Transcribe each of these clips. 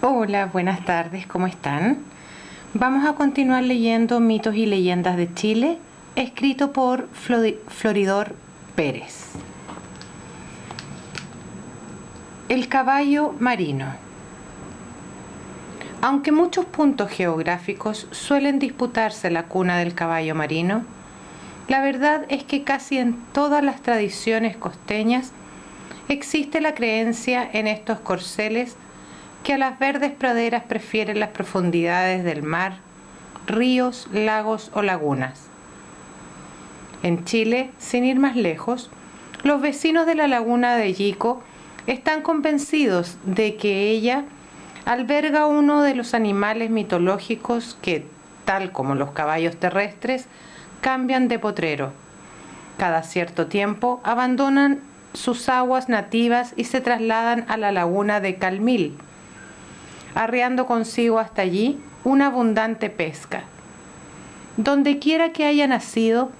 Hola, buenas tardes, ¿cómo están? Vamos a continuar leyendo Mitos y Leyendas de Chile, escrito por Floridor Pérez. El caballo marino. Aunque muchos puntos geográficos suelen disputarse la cuna del caballo marino, la verdad es que casi en todas las tradiciones costeñas existe la creencia en estos corceles que a las verdes praderas prefieren las profundidades del mar, ríos, lagos o lagunas. En Chile, sin ir más lejos, los vecinos de la laguna de Yico están convencidos de que ella alberga uno de los animales mitológicos que, tal como los caballos terrestres, cambian de potrero. Cada cierto tiempo abandonan sus aguas nativas y se trasladan a la laguna de Calmil, arreando consigo hasta allí una abundante pesca. Donde quiera que haya nacido,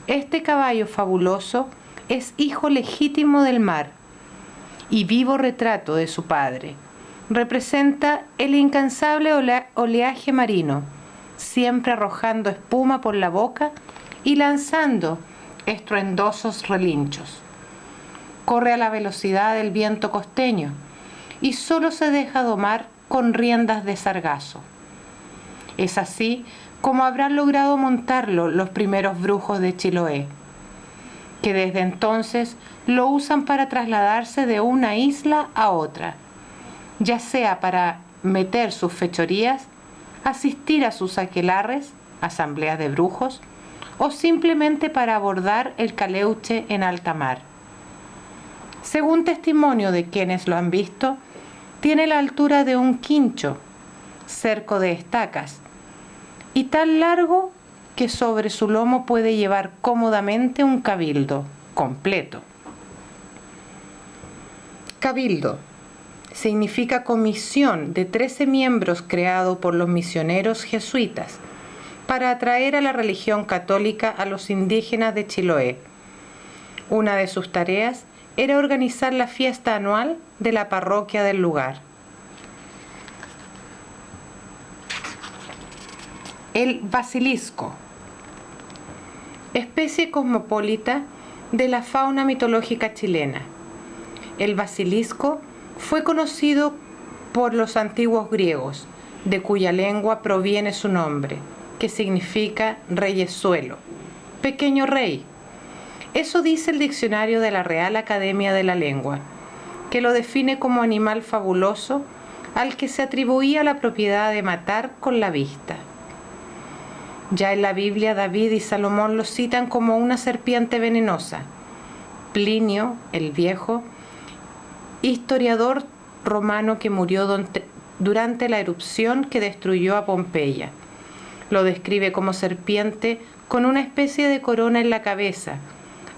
este caballo fabuloso es hijo legítimo del mar y vivo retrato de su padre. Representa el incansable oleaje marino, siempre arrojando espuma por la boca y lanzando estruendosos relinchos. Corre a la velocidad del viento costeño y solo se deja domar con riendas de sargazo. Es así como habrán logrado montarlo los primeros brujos de Chiloé, que desde entonces lo usan para trasladarse de una isla a otra, ya sea para meter sus fechorías, asistir a sus aquelarres, asambleas de brujos, o simplemente para abordar el caleuche en alta mar. Según testimonio de quienes lo han visto, tiene la altura de un quincho, cerco de estacas, y tan largo que sobre su lomo puede llevar cómodamente un cabildo completo. Cabildo significa comisión de 13 miembros creado por los misioneros jesuitas para atraer a la religión católica a los indígenas de Chiloé. Una de sus tareas era organizar la fiesta anual de la parroquia del lugar. El basilisco, especie cosmopolita de la fauna mitológica chilena. El basilisco fue conocido por los antiguos griegos, de cuya lengua proviene su nombre, que significa reyezuelo, pequeño rey. Eso dice el diccionario de la Real Academia de la Lengua, que lo define como animal fabuloso al que se atribuía la propiedad de matar con la vista. Ya en la Biblia, David y Salomón lo citan como una serpiente venenosa. Plinio, el Viejo, historiador romano que murió durante la erupción que destruyó a Pompeya, lo describe como serpiente con una especie de corona en la cabeza,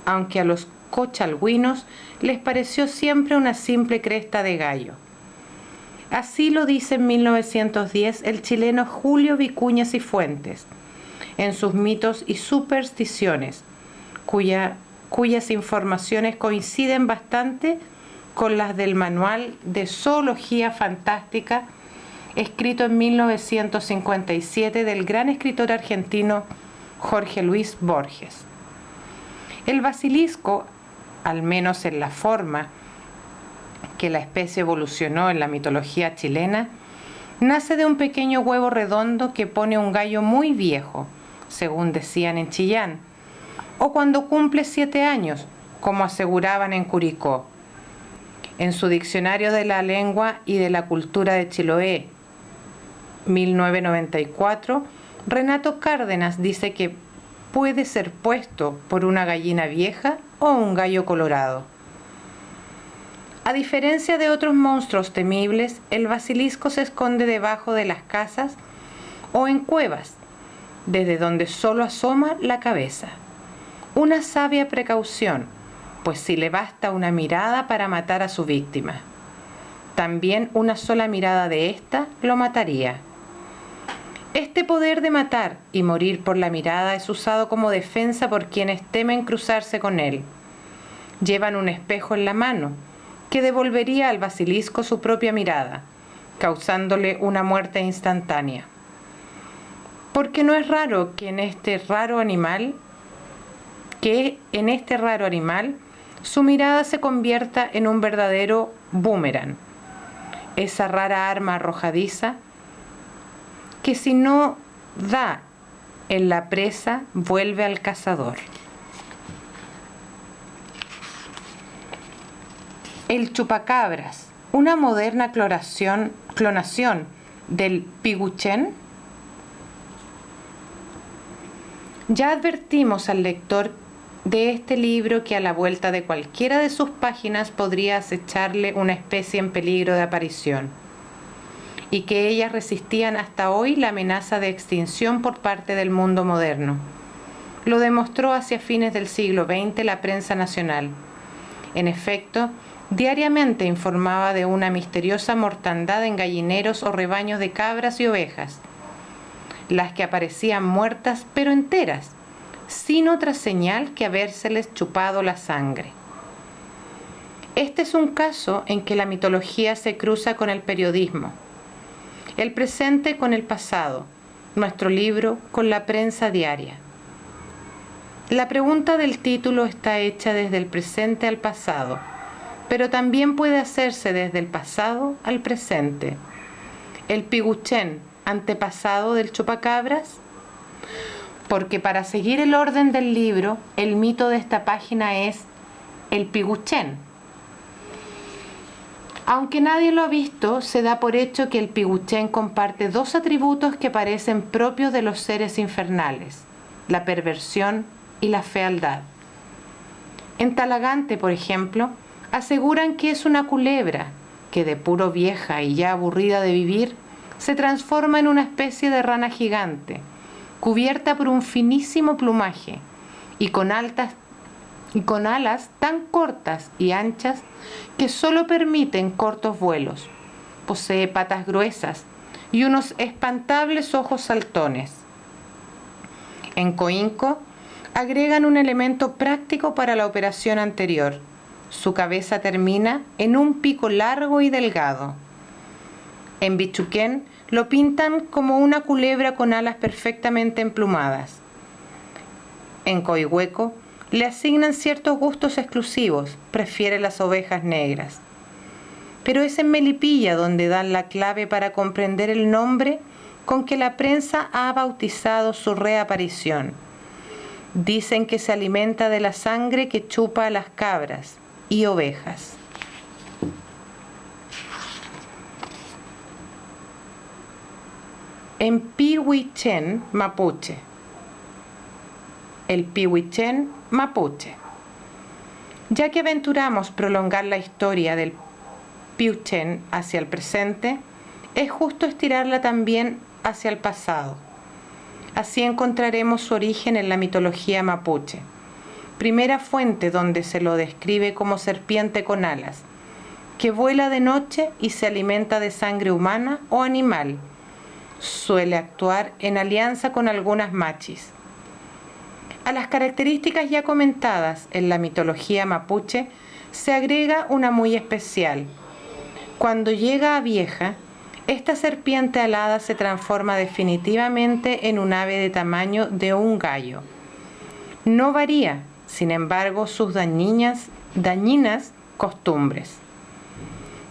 aunque a los cochalhuinos les pareció siempre una simple cresta de gallo. Así lo dice en 1910 el chileno Julio Vicuña Cifuentes, en sus mitos y supersticiones, cuyas informaciones coinciden bastante con las del Manual de Zoología Fantástica, escrito en 1957 del gran escritor argentino Jorge Luis Borges. El basilisco, al menos en la forma que la especie evolucionó en la mitología chilena, nace de un pequeño huevo redondo que pone un gallo muy viejo, según decían en Chillán, o cuando cumple 7 años, como aseguraban en Curicó. En su Diccionario de la Lengua y de la Cultura de Chiloé, 1994, Renato Cárdenas dice que puede ser puesto por una gallina vieja o un gallo colorado. A diferencia de otros monstruos temibles, el basilisco se esconde debajo de las casas o en cuevas, desde donde solo asoma la cabeza. Una sabia precaución, pues si le basta una mirada para matar a su víctima. También una sola mirada de ésta lo mataría. Este poder de matar y morir por la mirada es usado como defensa por quienes temen cruzarse con él. Llevan un espejo en la mano, que devolvería al basilisco su propia mirada, causándole una muerte instantánea. Porque no es raro que en este raro animal, su mirada se convierta en un verdadero boomerang, esa rara arma arrojadiza que si no da en la presa vuelve al cazador. El chupacabras, una moderna clonación del piguchen. Ya advertimos al lector de este libro que a la vuelta de cualquiera de sus páginas podría acecharle una especie en peligro de aparición, y que ellas resistían hasta hoy la amenaza de extinción por parte del mundo moderno. Lo demostró hacia fines del siglo XX la prensa nacional. En efecto, diariamente informaba de una misteriosa mortandad en gallineros o rebaños de cabras y ovejas, las que aparecían muertas pero enteras, sin otra señal que habérseles chupado la sangre. Este es un caso en que la mitología se cruza con el periodismo, el presente con el pasado, nuestro libro con la prensa diaria. La pregunta del título está hecha desde el presente al pasado, pero también puede hacerse desde el pasado al presente. ¿El piguchen antepasado del chupacabras? Porque para seguir el orden del libro, el mito de esta página es el piguchen. Aunque nadie lo ha visto, se da por hecho que el piguchen comparte dos atributos que parecen propios de los seres infernales: la perversión y la fealdad. En Talagante, por ejemplo, aseguran que es una culebra que, de puro vieja y ya aburrida de vivir, se transforma en una especie de rana gigante, cubierta por un finísimo plumaje y con alas tan cortas y anchas que solo permiten cortos vuelos. Posee patas gruesas y unos espantables ojos saltones. En Coinco agregan un elemento práctico para la operación anterior. Su cabeza termina en un pico largo y delgado. En Bichuquén lo pintan como una culebra con alas perfectamente emplumadas. En Coihueco le asignan ciertos gustos exclusivos, prefiere las ovejas negras. Pero es en Melipilla donde dan la clave para comprender el nombre con que la prensa ha bautizado su reaparición. Dicen que se alimenta de la sangre que chupa a las cabras y ovejas. En Pigüichen, Mapuche. El Pigüichen mapuche. Ya que aventuramos prolongar la historia del Pigüichen hacia el presente, es justo estirarla también hacia el pasado. Así encontraremos su origen en la mitología mapuche, primera fuente donde se lo describe como serpiente con alas, que vuela de noche y se alimenta de sangre humana o animal. Suele actuar en alianza con algunas machis. A las características ya comentadas en la mitología mapuche se agrega una muy especial. Cuando llega a vieja, esta serpiente alada se transforma definitivamente en un ave de tamaño de un gallo. No varía, sin embargo, sus dañinas costumbres.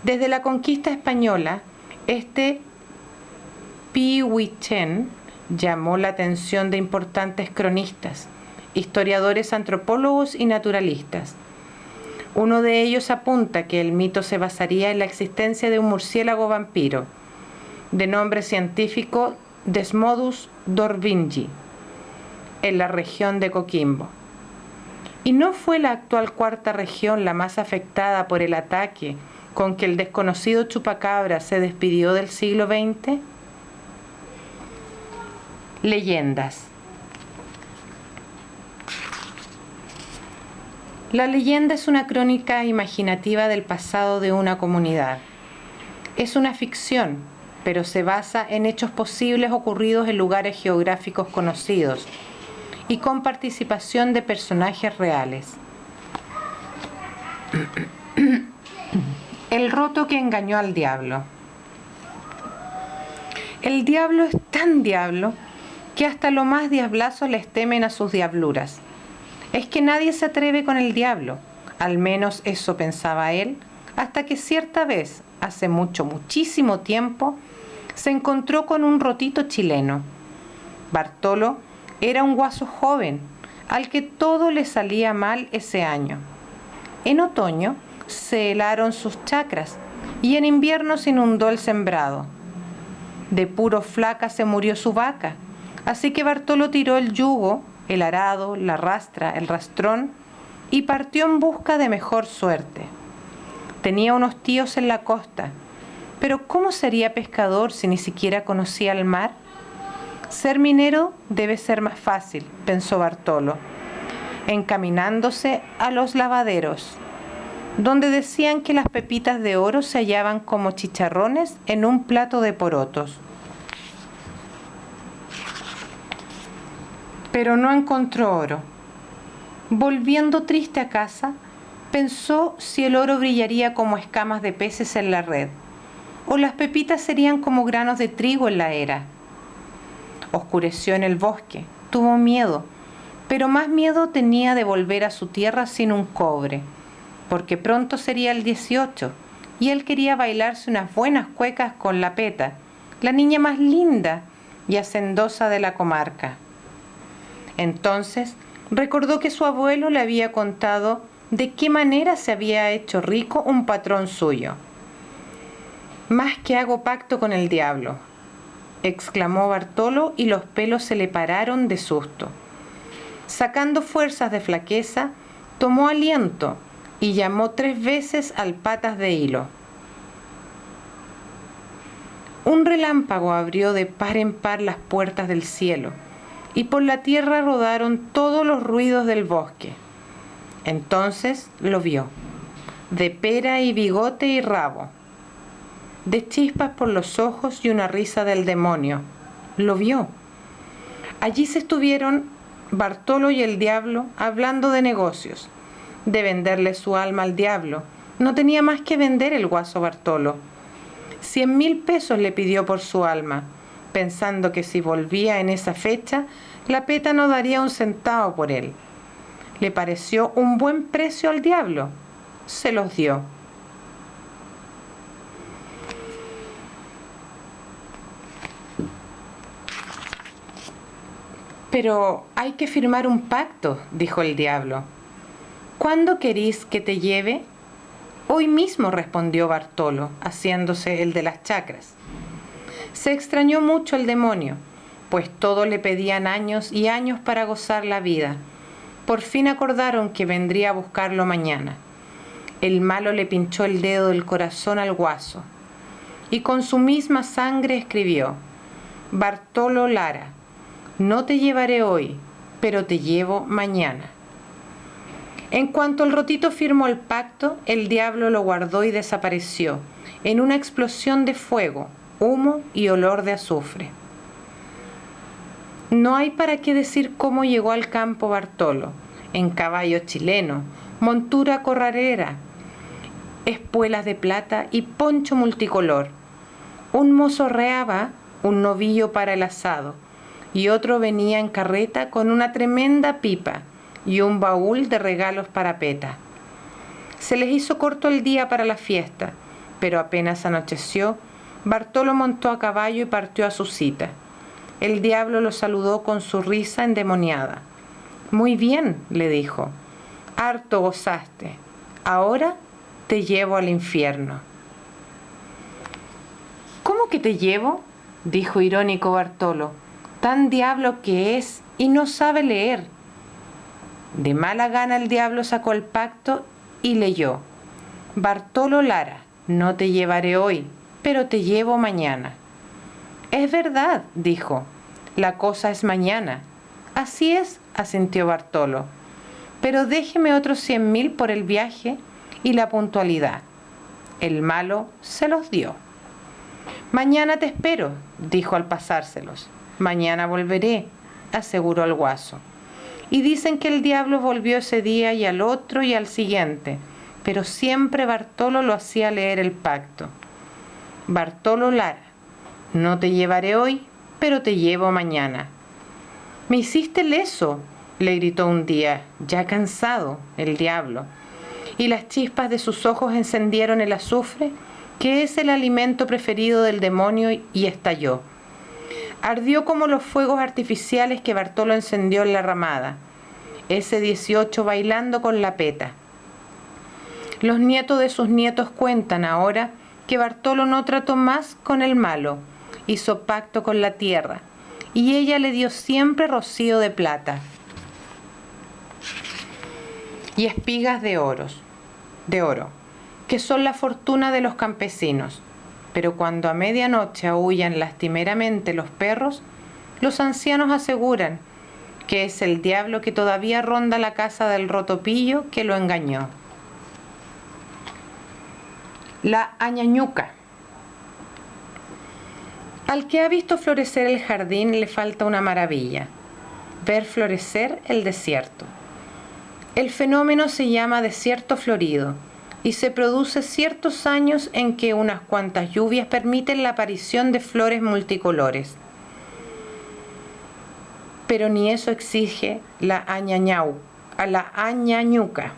Desde la conquista española, este Pigüichen llamó la atención de importantes cronistas, historiadores, antropólogos y naturalistas. Uno de ellos apunta que el mito se basaría en la existencia de un murciélago vampiro, de nombre científico Desmodus dorvingi, en la región de Coquimbo. ¿Y no fue la actual cuarta región la más afectada por el ataque con que el desconocido chupacabra se despidió del siglo XX? Leyendas. La leyenda es una crónica imaginativa del pasado de una comunidad. Es una ficción, pero se basa en hechos posibles ocurridos en lugares geográficos conocidos y con participación de personajes reales. El roto que engañó al diablo. El diablo es tan diablo que hasta lo más diablazos les temen a sus diabluras. Es que nadie se atreve con el diablo, al menos eso pensaba él, hasta que cierta vez, hace muchísimo tiempo, se encontró con un rotito chileno. Bartolo era un guaso joven, al que todo le salía mal ese año. En otoño se helaron sus chacras y en invierno se inundó el sembrado. De puro flaca se murió su vaca, así que Bartolo tiró el yugo, el arado, la rastra, el rastrón y partió en busca de mejor suerte. Tenía unos tíos en la costa, pero ¿cómo sería pescador si ni siquiera conocía el mar? Ser minero debe ser más fácil, pensó Bartolo, encaminándose a los lavaderos, donde decían que las pepitas de oro se hallaban como chicharrones en un plato de porotos. Pero no encontró oro. Volviendo triste a casa, pensó si el oro brillaría como escamas de peces en la red, o las pepitas serían como granos de trigo en la era. Oscureció en el bosque, tuvo miedo, pero más miedo tenía de volver a su tierra sin un cobre, porque pronto sería el 18 y él quería bailarse unas buenas cuecas con la Peta, la niña más linda y hacendosa de la comarca. Entonces recordó que su abuelo le había contado de qué manera se había hecho rico un patrón suyo. «Más que hago pacto con el diablo», exclamó Bartolo y los pelos se le pararon de susto. Sacando fuerzas de flaqueza, tomó aliento y llamó 3 veces al Patas de Hilo. Un relámpago abrió de par en par las puertas del cielo, y por la tierra rodaron todos los ruidos del bosque. Entonces lo vio, de pera y bigote y rabo, de chispas por los ojos y una risa del demonio. Lo vio. Allí se estuvieron Bartolo y el diablo hablando de negocios, de venderle su alma al diablo. No tenía más que vender el guaso Bartolo. 100.000 pesos le pidió por su alma, pensando que si volvía en esa fecha, la Peta no daría un centavo por él. Le pareció un buen precio al diablo. Se los dio. «Pero hay que firmar un pacto», dijo el diablo. «¿Cuándo querís que te lleve?» «Hoy mismo», respondió Bartolo, haciéndose el de las chacras. Se extrañó mucho el demonio, pues todos le pedían años y años para gozar la vida. Por fin acordaron que vendría a buscarlo mañana. El malo le pinchó el dedo del corazón al guaso y con su misma sangre escribió: «Bartolo Lara, no te llevaré hoy, pero te llevo mañana». En cuanto el rotito firmó el pacto, el diablo lo guardó y desapareció en una explosión de fuego, humo y olor de azufre. No hay para qué decir cómo llegó al campo Bartolo, en caballo chileno, montura corralera, espuelas de plata y poncho multicolor. Un mozo reaba un novillo para el asado y otro venía en carreta con una tremenda pipa y un baúl de regalos para Peta. Se les hizo corto el día para la fiesta, pero apenas anocheció, Bartolo montó a caballo y partió a su cita. El diablo lo saludó con su risa endemoniada. «Muy bien», le dijo, «harto gozaste. Ahora te llevo al infierno». «¿Cómo que te llevo?», dijo irónico Bartolo. «Tan diablo que es y no sabe leer». De mala gana el diablo sacó el pacto y leyó: «Bartolo Lara, no te llevaré hoy, pero te llevo mañana». «Es verdad», dijo, «la cosa es mañana». «Así es», asintió Bartolo, «pero déjeme otros 100.000 por el viaje y la puntualidad». El malo se los dio. «Mañana te espero», dijo al pasárselos. «Mañana volveré», aseguró el guaso. Y dicen que el diablo volvió ese día y al otro y al siguiente, pero siempre Bartolo lo hacía leer el pacto. «Bartolo Lara, No te llevaré hoy, pero te llevo mañana. Me hiciste leso, le gritó un día, ya cansado, el diablo, y las chispas de sus ojos encendieron el azufre, que es el alimento preferido del demonio, y estalló. Ardió como los fuegos artificiales que Bartolo encendió en la ramada, ese 18 bailando con la peta. Los nietos de sus nietos cuentan ahora que Bartolo no trató más con el malo, hizo pacto con la tierra, y ella le dio siempre rocío de plata y espigas de oro, que son la fortuna de los campesinos. Pero cuando a medianoche aúllan lastimeramente los perros, los ancianos aseguran que es el diablo que todavía ronda la casa del rotopillo que lo engañó. La añañuca. Al que ha visto florecer el jardín le falta una maravilla: ver florecer el desierto. El fenómeno se llama desierto florido y se produce ciertos años en que unas cuantas lluvias permiten la aparición de flores multicolores. Pero ni eso exige la añañuca,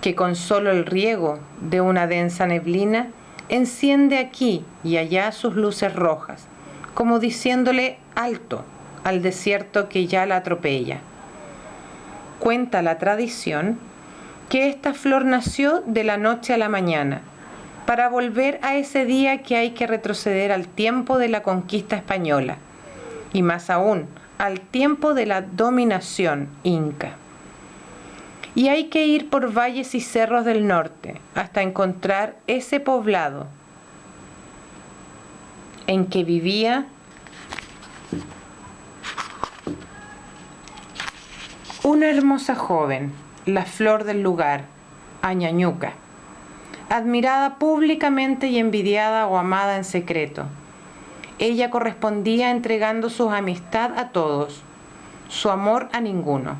que con solo el riego de una densa neblina enciende aquí y allá sus luces rojas, como diciéndole alto al desierto que ya la atropella. Cuenta la tradición que esta flor nació de la noche a la mañana, para volver a ese día que hay que retroceder al tiempo de la conquista española, y más aún al tiempo de la dominación inca. Y hay que ir por valles y cerros del norte hasta encontrar ese poblado en que vivía una hermosa joven, la flor del lugar, Añañuca, admirada públicamente y envidiada o amada en secreto. Ella correspondía entregando su amistad a todos, su amor a ninguno,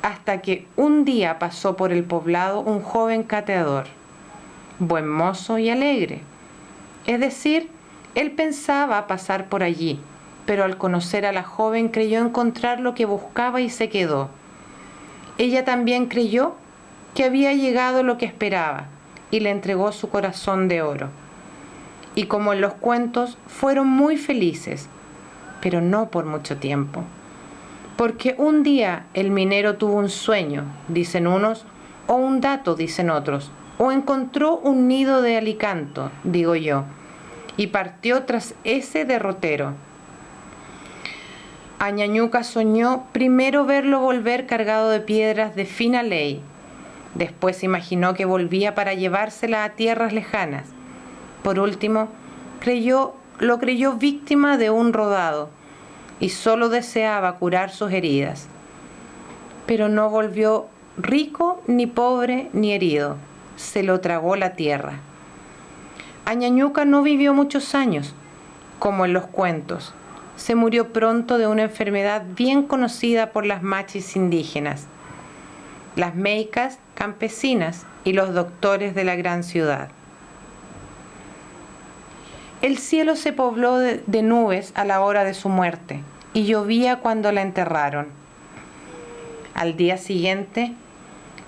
hasta que un día pasó por el poblado un joven cateador, buen mozo y alegre. Es decir, él pensaba pasar por allí, pero al conocer a la joven creyó encontrar lo que buscaba y se quedó. Ella también creyó que había llegado lo que esperaba y le entregó su corazón de oro. Y como en los cuentos, fueron muy felices, pero no por mucho tiempo. Porque un día el minero tuvo un sueño, dicen unos, o un dato, dicen otros, o encontró un nido de alicanto, digo yo, y partió tras ese derrotero. Añañuca soñó primero verlo volver cargado de piedras de fina ley. Después imaginó que volvía para llevársela a tierras lejanas. Por último, lo creyó víctima de un rodado y solo deseaba curar sus heridas. Pero no volvió rico, ni pobre, ni herido. Se lo tragó la tierra. Añañuca no vivió muchos años, como en los cuentos. Se murió pronto de una enfermedad bien conocida por las machis indígenas, las meicas campesinas y los doctores de la gran ciudad. El cielo se pobló de nubes a la hora de su muerte y llovía cuando la enterraron. Al día siguiente,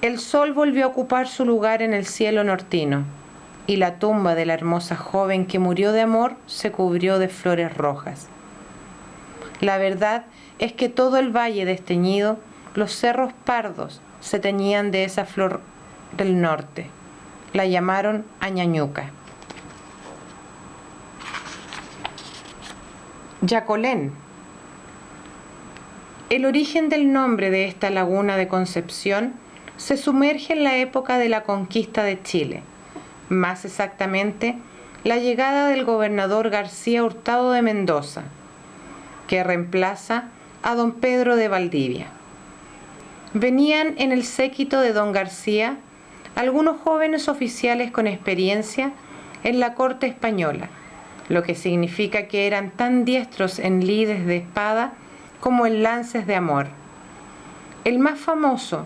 el sol volvió a ocupar su lugar en el cielo nortino y la tumba de la hermosa joven que murió de amor se cubrió de flores rojas. La verdad es que todo el valle desteñido, los cerros pardos, se teñían de esa flor del norte. La llamaron Añañuca. Yacolén. El origen del nombre de esta laguna de Concepción se sumerge en la época de la conquista de Chile, más exactamente la llegada del gobernador García Hurtado de Mendoza, que reemplaza a don Pedro de Valdivia. Venían en el séquito de don García algunos jóvenes oficiales con experiencia en la corte española, lo que significa que eran tan diestros en lides de espada como en lances de amor. El más famoso,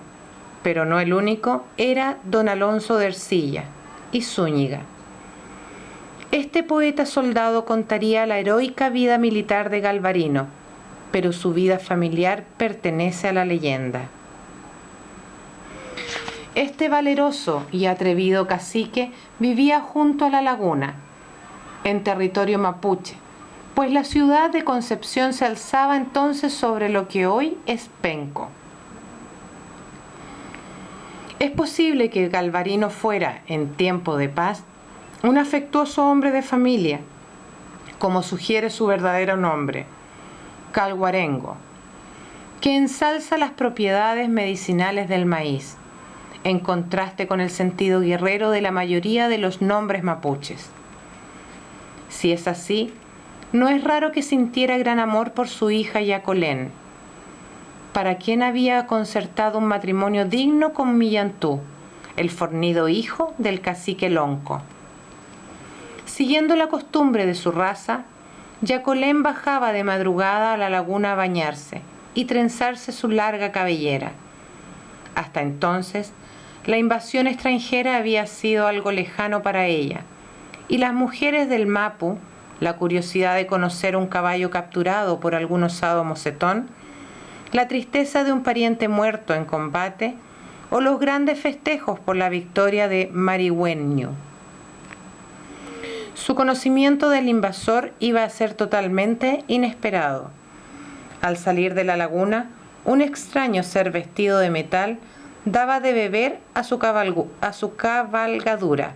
pero no el único, era don Alonso de Ercilla y Zúñiga. Este poeta soldado contaría la heroica vida militar de Galvarino, pero su vida familiar pertenece a la leyenda. Este valeroso y atrevido cacique vivía junto a la laguna, en territorio mapuche, pues la ciudad de Concepción se alzaba entonces sobre lo que hoy es Penco. Es posible que Galvarino fuera, en tiempo de paz, un afectuoso hombre de familia, como sugiere su verdadero nombre, Calguarengo, que ensalza las propiedades medicinales del maíz, en contraste con el sentido guerrero de la mayoría de los nombres mapuches. Si es así, no es raro que sintiera gran amor por su hija Yacolén, para quien había concertado un matrimonio digno con Millantú, el fornido hijo del cacique Lonco. Siguiendo la costumbre de su raza, Yacolén bajaba de madrugada a la laguna a bañarse y trenzarse su larga cabellera. Hasta entonces, la invasión extranjera había sido algo lejano para ella, y las mujeres del Mapu, la curiosidad de conocer un caballo capturado por algún osado mocetón, la tristeza de un pariente muerto en combate o los grandes festejos por la victoria de Marihueño. Su conocimiento del invasor iba a ser totalmente inesperado. Al salir de la laguna, un extraño ser vestido de metal daba de beber a su cabalgadura,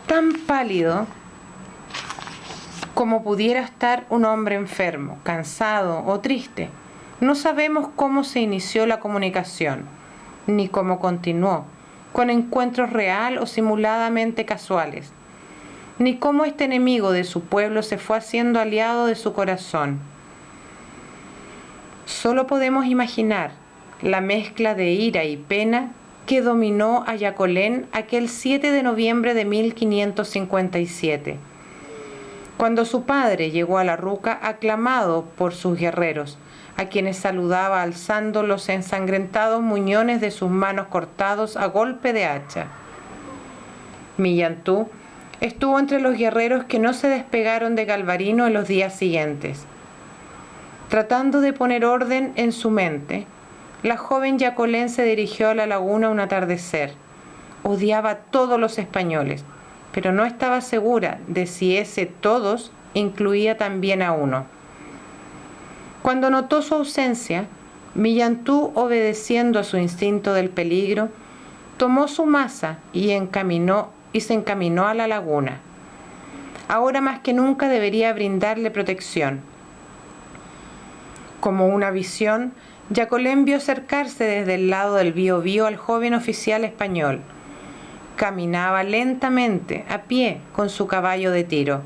tan pálido como pudiera estar un hombre enfermo, cansado o triste. No sabemos cómo se inició la comunicación, ni cómo continuó, con encuentros real o simuladamente casuales, ni cómo este enemigo de su pueblo se fue haciendo aliado de su corazón. Solo podemos imaginar la mezcla de ira y pena que dominó a Yacolén aquel 7 de noviembre de 1557, cuando su padre llegó a la ruca aclamado por sus guerreros, a quienes saludaba alzando los ensangrentados muñones de sus manos cortados a golpe de hacha. Millantú estuvo entre los guerreros que no se despegaron de Galvarino en los días siguientes. Tratando de poner orden en su mente, la joven Yacolén se dirigió a la laguna un atardecer. Odiaba a todos los españoles, pero no estaba segura de si ese todos incluía también a uno. Cuando notó su ausencia, Millantú, obedeciendo a su instinto del peligro, tomó su maza y se encaminó a la laguna. Ahora más que nunca debería brindarle protección. Como una visión, Yacolén vio acercarse desde el lado del Biobío al joven oficial español. Caminaba lentamente, a pie, con su caballo de tiro.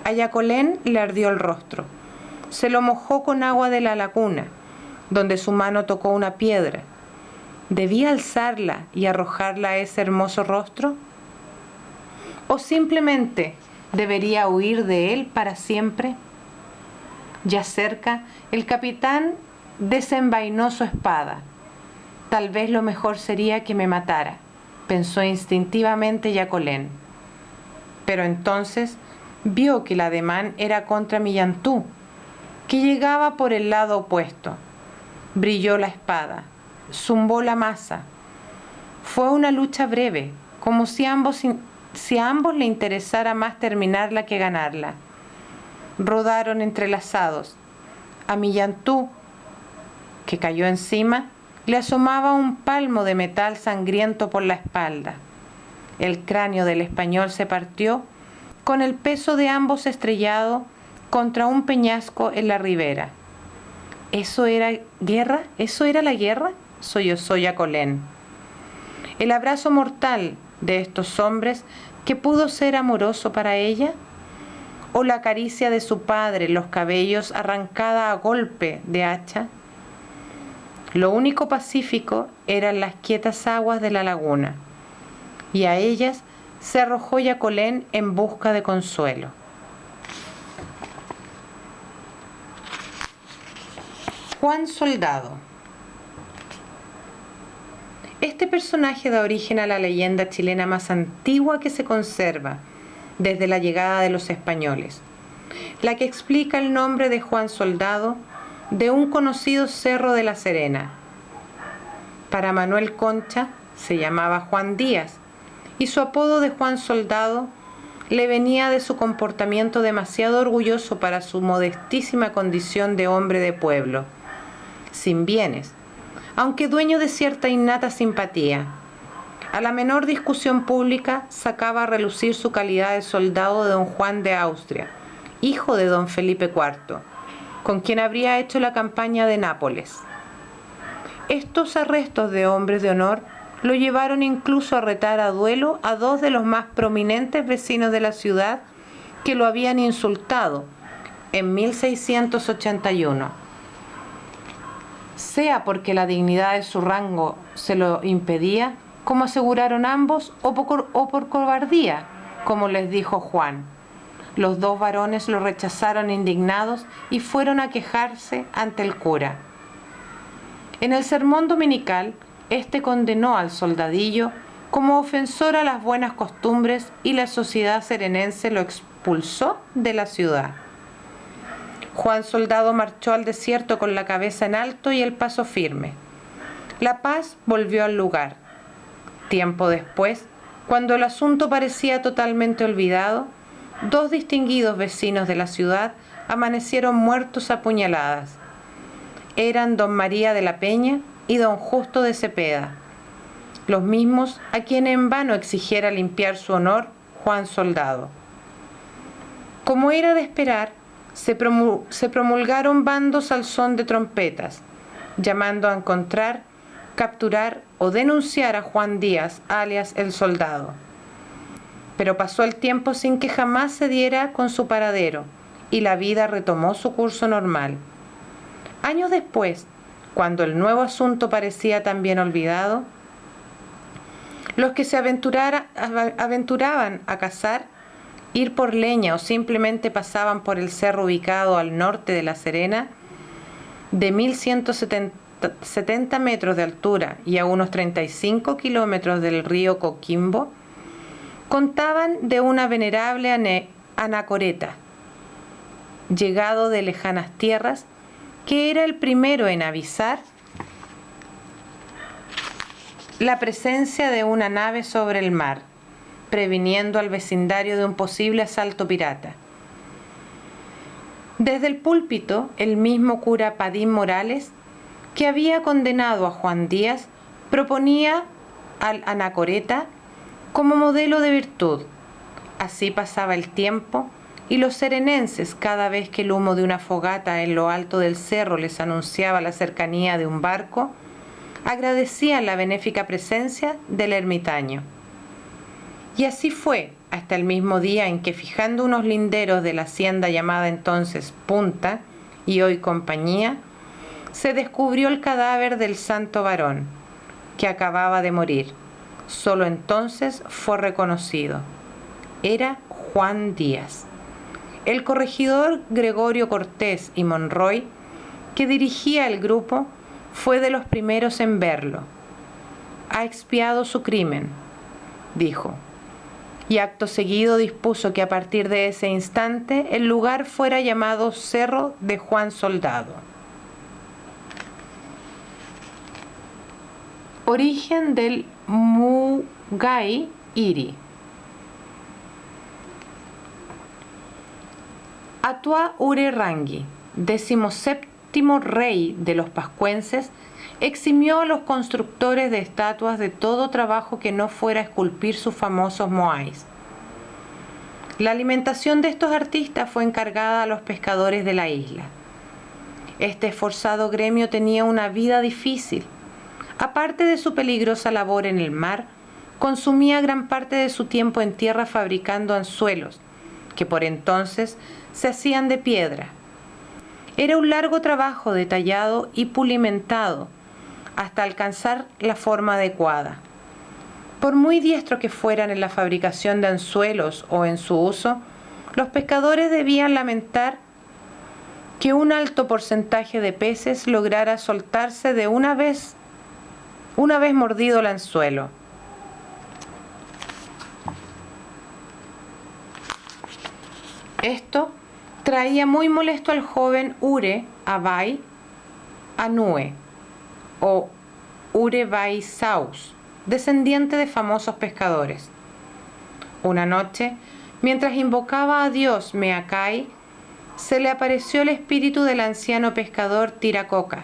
A Yacolén le ardió el rostro. Se lo mojó con agua de la laguna, donde su mano tocó una piedra. ¿Debía alzarla y arrojarla a ese hermoso rostro? ¿O simplemente debería huir de él para siempre? Ya cerca, el capitán desenvainó su espada. Tal vez lo mejor sería que me matara, pensó instintivamente Yacolén. Pero entonces vio que el ademán era contra Millantú, que llegaba por el lado opuesto. Brilló la espada, zumbó la maza. Fue una lucha breve, como si a ambos le interesara más terminarla que ganarla. Rodaron entrelazados. A Millantú, que cayó encima, le asomaba un palmo de metal sangriento por la espalda. El cráneo del español se partió, con el peso de ambos estrellado contra un peñasco en la ribera. ¿Eso era guerra? ¿Eso era la guerra?, sollozó Yacolén. El abrazo mortal de estos hombres, que pudo ser amoroso para ella, o la caricia de su padre, los cabellos arrancada a golpe de hacha. Lo único pacífico eran las quietas aguas de la laguna, y a ellas se arrojó Yacolén en busca de consuelo. Juan Soldado. Este personaje da origen a la leyenda chilena más antigua que se conserva, desde la llegada de los españoles, la que explica el nombre de Juan Soldado de un conocido cerro de La Serena. Para Manuel Concha se llamaba Juan Díaz y su apodo de Juan Soldado le venía de su comportamiento demasiado orgulloso para su modestísima condición de hombre de pueblo, sin bienes, aunque dueño de cierta innata simpatía. A la menor discusión pública sacaba a relucir su calidad de soldado de don Juan de Austria, hijo de don Felipe IV, con quien habría hecho la campaña de Nápoles. Estos arrestos de hombres de honor lo llevaron incluso a retar a duelo a dos de los más prominentes vecinos de la ciudad que lo habían insultado en 1681. Sea porque la dignidad de su rango se lo impedía, como aseguraron ambos, o por cobardía, como les dijo Juan. Los dos varones lo rechazaron indignados y fueron a quejarse ante el cura. En el sermón dominical, este condenó al soldadillo como ofensor a las buenas costumbres y la sociedad serenense lo expulsó de la ciudad. Juan Soldado marchó al desierto con la cabeza en alto y el paso firme. La paz volvió al lugar. Tiempo después, cuando el asunto parecía totalmente olvidado, dos distinguidos vecinos de la ciudad amanecieron muertos a puñaladas. Eran don María de la Peña y don Justo de Cepeda, los mismos a quienes en vano exigiera limpiar su honor Juan Soldado. Como era de esperar, se promulgaron bandos al son de trompetas, llamando a encontrar, capturar o denunciar a Juan Díaz, alias el Soldado. Pero pasó el tiempo sin que jamás se diera con su paradero y la vida retomó su curso normal. Años después, cuando el nuevo asunto parecía también olvidado, los que se aventuraban a cazar, ir por leña o simplemente pasaban por el cerro ubicado al norte de La Serena, de 1170 metros de altura y a unos 35 kilómetros del río Coquimbo, contaban de una venerable anacoreta, llegado de lejanas tierras, que era el primero en avisar la presencia de una nave sobre el mar, previniendo al vecindario de un posible asalto pirata. Desde el púlpito, el mismo cura Padín Morales, que había condenado a Juan Díaz, proponía al anacoreta como modelo de virtud. Así pasaba el tiempo y los serenenses, cada vez que el humo de una fogata en lo alto del cerro les anunciaba la cercanía de un barco, agradecían la benéfica presencia del ermitaño. Y así fue hasta el mismo día en que, fijando unos linderos de la hacienda llamada entonces Punta y hoy Compañía, se descubrió el cadáver del santo varón, que acababa de morir. Solo entonces fue reconocido. Era Juan Díaz. El corregidor Gregorio Cortés y Monroy, que dirigía el grupo, fue de los primeros en verlo. Ha expiado su crimen, dijo, y acto seguido dispuso que a partir de ese instante el lugar fuera llamado Cerro de Juan Soldado. Origen del Mugai Iri. Atua Ure Rangi, 17º rey de los pascuenses, eximió a los constructores de estatuas de todo trabajo que no fuera esculpir sus famosos moais. La alimentación de estos artistas fue encargada a los pescadores de la isla. Este esforzado gremio tenía una vida difícil. Aparte de su peligrosa labor en el mar, consumía gran parte de su tiempo en tierra fabricando anzuelos, que por entonces se hacían de piedra. Era un largo trabajo detallado y pulimentado hasta alcanzar la forma adecuada. Por muy diestros que fueran en la fabricación de anzuelos o en su uso, los pescadores debían lamentar que un alto porcentaje de peces lograra soltarse de una vez mordido el anzuelo. Esto traía muy molesto al joven Ure Abai Anue, o Ure Bai Saus, descendiente de famosos pescadores. Una noche, mientras invocaba a Dios Meakai, se le apareció el espíritu del anciano pescador Tiracoca,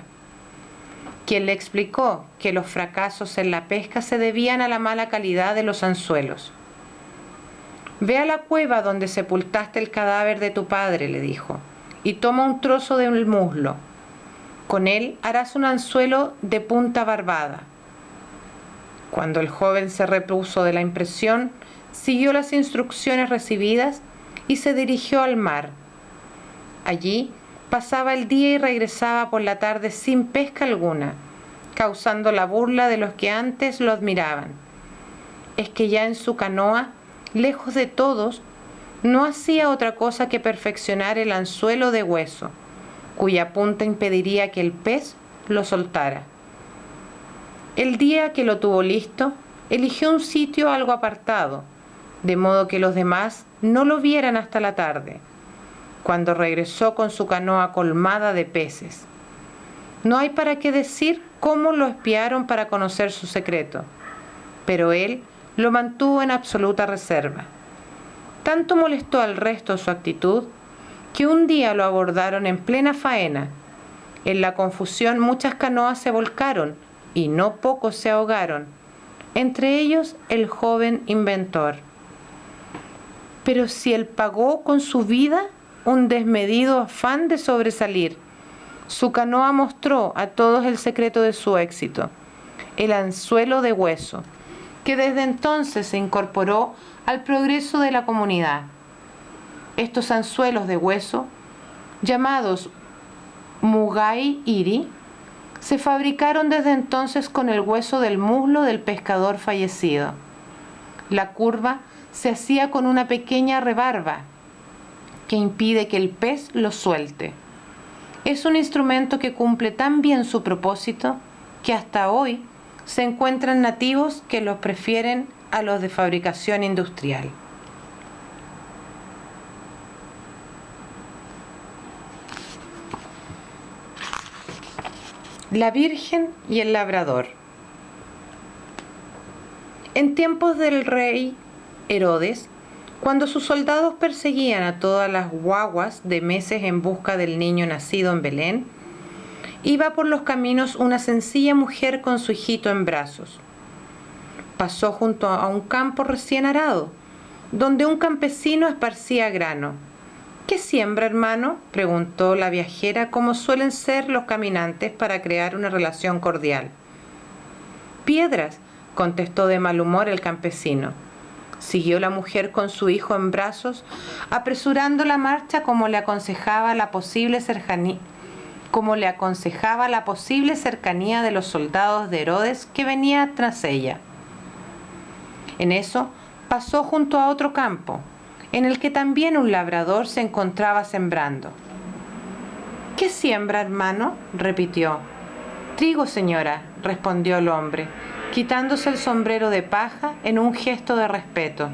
quien le explicó que los fracasos en la pesca se debían a la mala calidad de los anzuelos. «Ve a la cueva donde sepultaste el cadáver de tu padre», le dijo, «y toma un trozo del muslo. Con él harás un anzuelo de punta barbada». Cuando el joven se repuso de la impresión, siguió las instrucciones recibidas y se dirigió al mar. Allí pasaba el día y regresaba por la tarde sin pesca alguna, causando la burla de los que antes lo admiraban. Es que ya en su canoa, lejos de todos, no hacía otra cosa que perfeccionar el anzuelo de hueso, cuya punta impediría que el pez lo soltara. El día que lo tuvo listo, eligió un sitio algo apartado, de modo que los demás no lo vieran hasta la tarde, cuando regresó con su canoa colmada de peces. No hay para qué decir cómo lo espiaron para conocer su secreto, pero él lo mantuvo en absoluta reserva. Tanto molestó al resto su actitud, que un día lo abordaron en plena faena. En la confusión muchas canoas se volcaron y no pocos se ahogaron, entre ellos el joven inventor. Pero si él pagó con su vida un desmedido afán de sobresalir, su canoa mostró a todos el secreto de su éxito, el anzuelo de hueso, que desde entonces se incorporó al progreso de la comunidad. Estos anzuelos de hueso, llamados Mugai Iri, se fabricaron desde entonces con el hueso del muslo del pescador fallecido. La curva se hacía con una pequeña rebarba que impide que el pez lo suelte. Es un instrumento que cumple tan bien su propósito que hasta hoy se encuentran nativos que los prefieren a los de fabricación industrial. La Virgen y el labrador. En tiempos del rey Herodes, cuando sus soldados perseguían a todas las guaguas de meses en busca del niño nacido en Belén, iba por los caminos una sencilla mujer con su hijito en brazos. Pasó junto a un campo recién arado, donde un campesino esparcía grano. «¿Qué siembra, hermano?», preguntó la viajera, como suelen ser los caminantes para crear una relación cordial. «Piedras», contestó de mal humor el campesino. Siguió la mujer con su hijo en brazos, apresurando la marcha como le aconsejaba la posible cercanía de los soldados de Herodes que venía tras ella. En eso pasó junto a otro campo, en el que también un labrador se encontraba sembrando. «¿Qué siembra, hermano?», repitió. «Trigo, señora», respondió el hombre, quitándose el sombrero de paja en un gesto de respeto.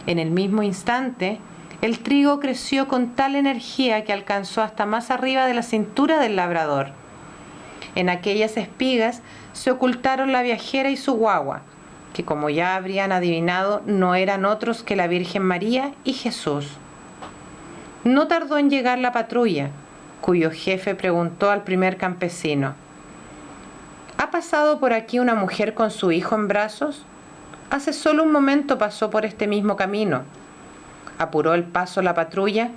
En el mismo instante, el trigo creció con tal energía que alcanzó hasta más arriba de la cintura del labrador. En aquellas espigas se ocultaron la viajera y su guagua, que, como ya habrían adivinado, no eran otros que la Virgen María y Jesús. No tardó en llegar la patrulla, cuyo jefe preguntó al primer campesino: «¿Ha pasado por aquí una mujer con su hijo en brazos? Hace solo un momento pasó por este mismo camino». Apuró el paso la patrulla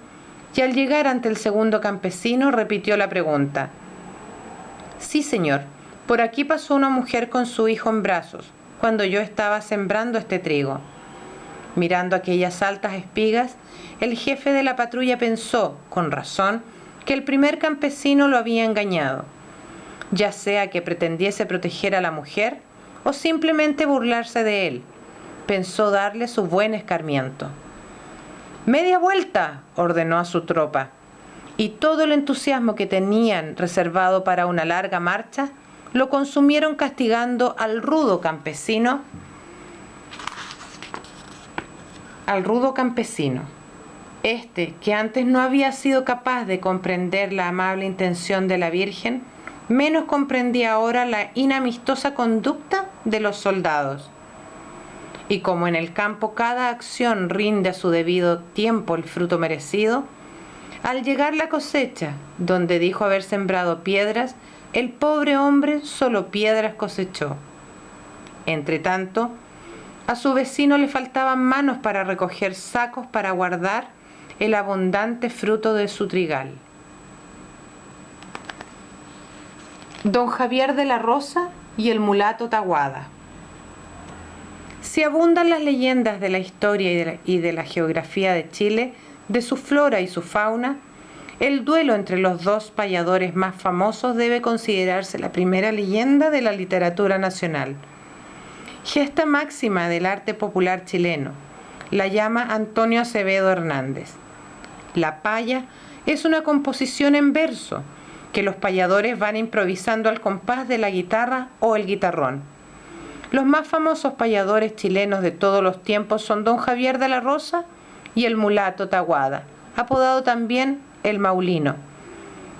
y al llegar ante el segundo campesino repitió la pregunta. «Sí, señor, por aquí pasó una mujer con su hijo en brazos, cuando yo estaba sembrando este trigo». Mirando aquellas altas espigas, el jefe de la patrulla pensó, con razón, que el primer campesino lo había engañado, ya sea que pretendiese proteger a la mujer o simplemente burlarse de él. Pensó darle su buen escarmiento. «¡Media vuelta!», ordenó a su tropa, y todo el entusiasmo que tenían reservado para una larga marcha lo consumieron castigando al rudo campesino. Este, que antes no había sido capaz de comprender la amable intención de la Virgen, menos comprendía ahora la inamistosa conducta de los soldados. Y como en el campo cada acción rinde a su debido tiempo el fruto merecido, al llegar la cosecha, donde dijo haber sembrado piedras, el pobre hombre solo piedras cosechó. Entretanto, a su vecino le faltaban manos para recoger sacos para guardar el abundante fruto de su trigal. Don Javier de la Rosa y el mulato Taguada. Si abundan las leyendas de la historia y de la geografía de Chile, de su flora y su fauna, el duelo entre los dos payadores más famosos debe considerarse la primera leyenda de la literatura nacional. Gesta máxima del arte popular chileno, la llama Antonio Acevedo Hernández. La paya es una composición en verso que los payadores van improvisando al compás de la guitarra o el guitarrón. Los más famosos payadores chilenos de todos los tiempos son don Javier de la Rosa y el mulato Taguada, apodado también el Maulino.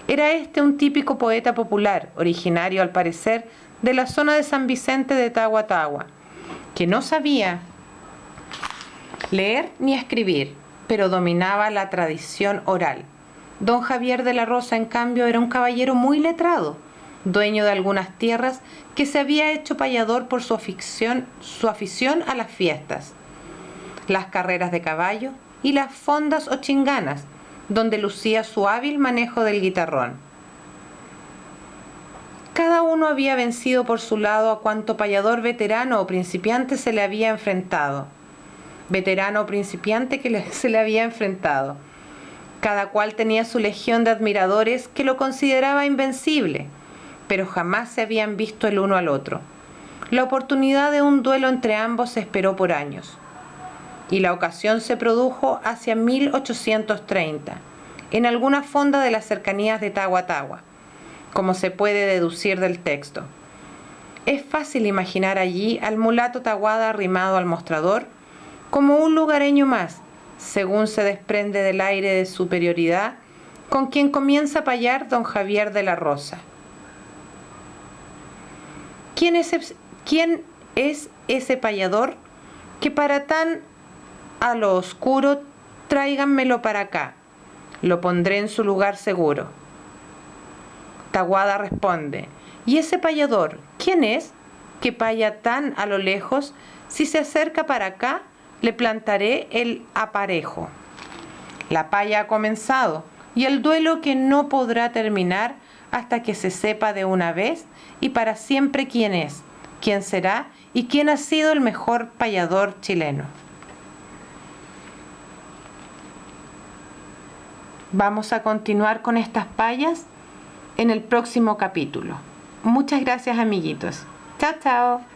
Era este un típico poeta popular, originario al parecer de la zona de San Vicente de Tagua Tagua, que no sabía leer ni escribir, pero dominaba la tradición oral. Don Javier de la Rosa, en cambio, era un caballero muy letrado, dueño de algunas tierras, que se había hecho payador por su afición a las fiestas, las carreras de caballo y las fondas o chinganas, donde lucía su hábil manejo del guitarrón. Cada uno había vencido por su lado a cuanto payador veterano o principiante se le había enfrentado. Cada cual tenía su legión de admiradores que lo consideraba invencible, pero jamás se habían visto el uno al otro. La oportunidad de un duelo entre ambos se esperó por años, y la ocasión se produjo hacia 1830, en alguna fonda de las cercanías de Tagua Tagua, como se puede deducir del texto. Es fácil imaginar allí al mulato Taguada arrimado al mostrador como un lugareño más, según se desprende del aire de superioridad con quien comienza a payar don Javier de la Rosa. ¿Quién es ese payador que para tan a lo oscuro tráiganmelo para acá? Lo pondré en su lugar seguro. Taguada responde: ¿y ese payador quién es que paya tan a lo lejos? Si se acerca para acá, le plantaré el aparejo. La paya ha comenzado, y el duelo que no podrá terminar hasta que se sepa de una vez y para siempre quién es, quién será y quién ha sido el mejor payador chileno. Vamos a continuar con estas payas en el próximo capítulo. Muchas gracias, amiguitos. Chao, chao.